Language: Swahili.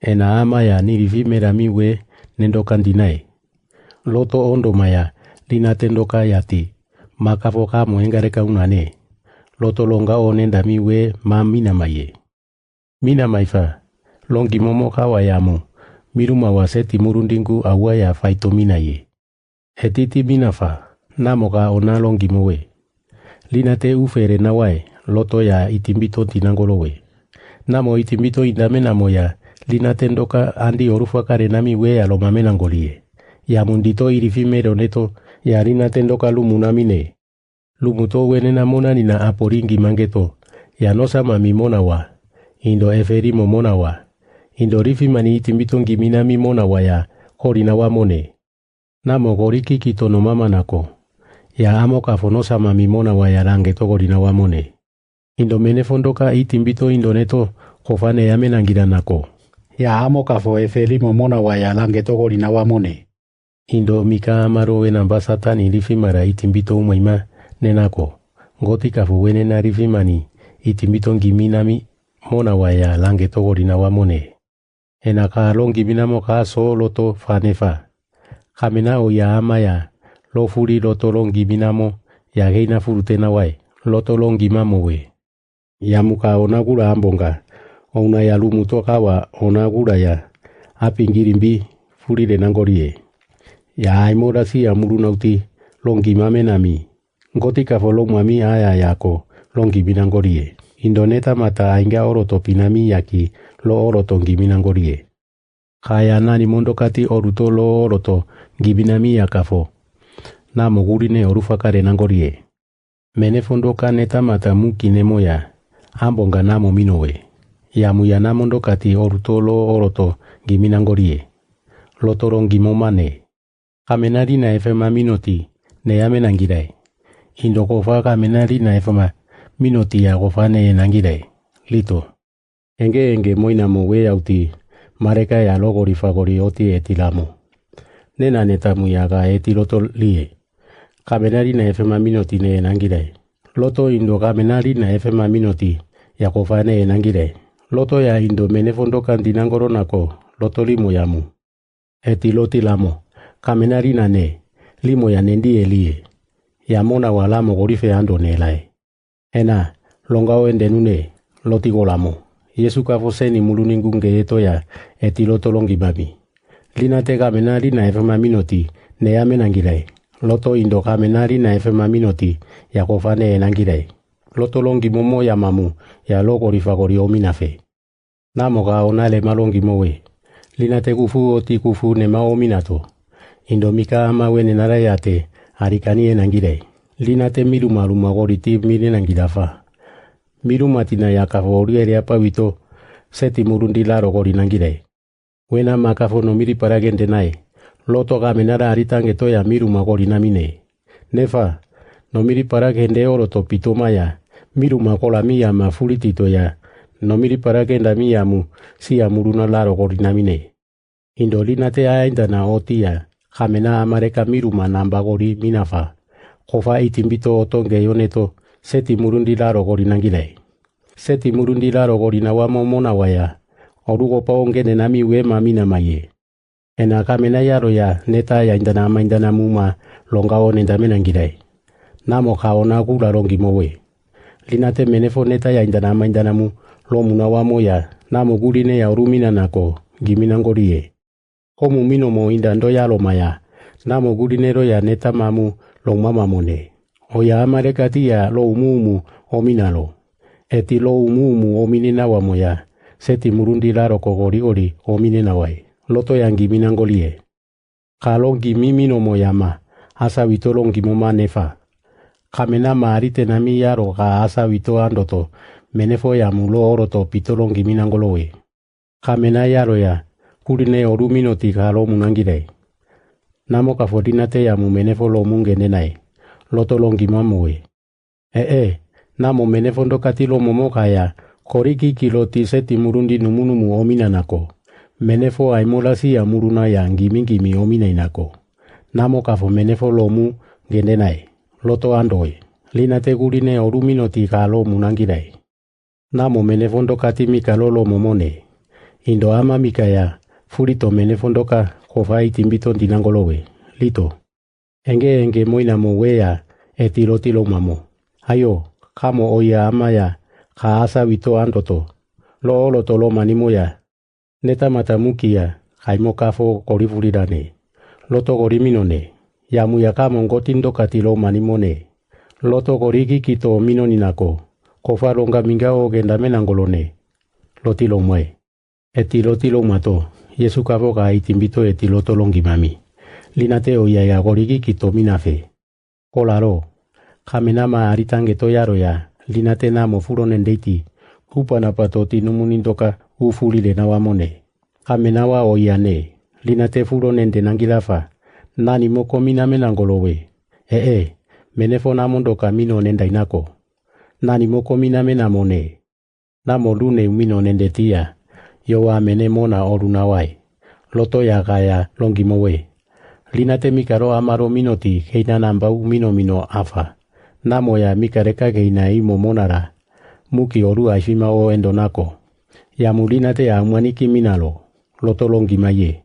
ena amaya nirivimera miwe nendoka ndinae. Loto ondo maya lina tendoka yati makavoka moengareka unane. Loto longa onenda miwe ma mina maye. Mina maifa longi momo kawayamu miruma waseti murundingu awaya faito minaye. Etiti minafa namoka ona longi mowe. Lina te ufere nawae loto ya itimbito tinangolowe. Namo itimbito indame namoya lina tendoka andi orufa kare nami we alomame nangolie. Ya mundito irifimero neto ya lina tendoka lumunamine. Lumuto wene namona nina aporingi mangeto. Ya nosa mami monawa. Indo eferimo monawa. Indo rifimani itimbito ngiminami monawa ya korinawa mone. Namo goriki kitono mama nako. Ya amo kafonosa mami monawa ya rangeto korinawa mone. Indo menefondoka itimbito indoneto kofane ya menangira nako. Ya amo kafo eferimo monawa ya rangeto korinawa mone. Indo mika amaro wenamba satani rifimara itimbito umaima nenako. Ngoti kafu wenena rifimani itimbito ngiminami monawa ya rangeto korinawa mone. Enaka longi minamo kaso loto fanefa. Kamena o ya amaya lo furi loto longi minamo ya geina furutena wae loto longi mamowe. Ya muka onagura ambonga ona ya lumuto kawa onagura ya apingirimbi furi renangorie. Ya aimora si amuru nauti longi mamenami. Ngoti kafolo mami aya yako longi minangorie. Indoneta mata ainga oroto pinami yaki lo oroto ngiminangorie. Kaya nani mondokati oruto lo oroto ngibinami yakafo. Namo gurine orufakare nangorie. Menefondoka neta mata mukine moya. Ambonga namo minowe. Yamuya namondokati oruto lo oroto ngiminangorie. Lotorongi momane. Kamenari na efema minoti ne yamenangirai. Indokofa kamenari na efema minoti ya gofane nangirai. Lito. Enge moina mowe auti mareka ya logori fagori oti etilamo. Nena neta muyaga etiloto lie. Kamenari na efema minoti ne nangirai. Loto indo kamenari na efema minoti ya gofane nangirai. Loto ya indo menefondoka ndinangoro nako loto limo yamu. Etiloti lamo. Kamenari na ne limo ya nendi elie. Ya mona walamo gorife ando nelae. Ena longao endenune lotigo lamo. Yesu kafoseni muluningunge eto ya etiloto longi mami. Lina te kamenari na efema minoti ne amenangirai. Loto indo kamenari na efema minoti ya kofane enangirai. Loto longi momo ya mamu ya logori fagori ominafe. Namoga onale malongi mowe. Lina te kufu oti kufu ne maominato. Indo mika ama wene narayate harikani enangirai. Lina te miruma goriti mirenangirafa. Miruma tina ya kafori ere pawito seti murundi laro gori nangirai. Wena makafo no miri paragende nae. Loto kamenara aritange toya miruma gori namine. Nefa no miri paragende oroto pitomaya. Miruma kola miya mafuriti toya. No miri paragenda miyamu siya muruna laro gori namine. Indolina te aindana otia. Kamena amareka miruma namba gori minafa. Kofa itimbito otonge yoneto seti murundi laro gori nangirai. Seti murundi laro gori na wamo mona waya. Orugo paongene nami we mamina maye. Ena kamena yaro ya neta ya indana muma longao nenda menangirai. Namo kaona gula longi mowe. Linate menefo neta ya indana mu lomuna wamo ya. Namo gurine ya urumina nako giminangorie. Komu mino mo indando ya lomaya. Namo gurinero ya neta mamu lomama mone. Oya amarekati ya lo umumu ominalo. Eti lo umumu ominina wamoya. Seti murundi laro kogori ominina wai. Loto yangi minangolie. Kalongi mimino moyama. Asa wito longi moma nefa. Kamena maarite nami yaro ka asa wito andoto. Menefo ya mulo oroto pitolongi minangolowe. Kamena yaro ya. Kurine oruminoti kalo munangirei. Namo kafodinate ya mumenefo lo mungene nae. Loto longi mamowe. Namo menefo ndokati lo momoka ya. Koriki kiloti seti murundi numunumu omina nako. Menefo aimolasi ya muruna ya ngimi omina inako. Namo kafo menefo lo mu gende nae. Loto andoe. Linate kurine oruminoti kalo munangirei. Namo menefo ndokati mikalo lo momone. Indo ama mikaya fulito menefondoka kofai timbito dinangolowe. Lito. Enge moina mo wea tilo mamo. Hayo kamo oya amaya kaasa wito antoto. Lo tolo manimoya. Neta matamukia kaimo kafo korifulidane. Loto koriminone. Yamuya kamo ngotindo katilo manimone. Loto koriki kito minoninako. Kofa longa mingao gendame nangolone. Lotilo mwe. Lotilo mato. Yesu kafo kai timbito loto longi mami. Linate oya ya koriki kito minafe. Kolaro. Kamenama aritange toyaro ya. Linate namo furonen deiti. Kupana patoti numunindoka ufulile na wamone. Kamenawa oyane. Linate furonen denangilafa. Nani moko miname nangolowe. Menefo namondoka mino nendainako. Nani moko miname namone. Namo lune mino nendetia. Yowa menemona orunawai. Loto ya kaya longimowe. Linate mikaro amaro minoti heina nambau mino afa. Namo ya mikareka geina imo monara. Muki oru aishima o endonako. Ya mulinate ya muaniki minalo. Loto longimaye.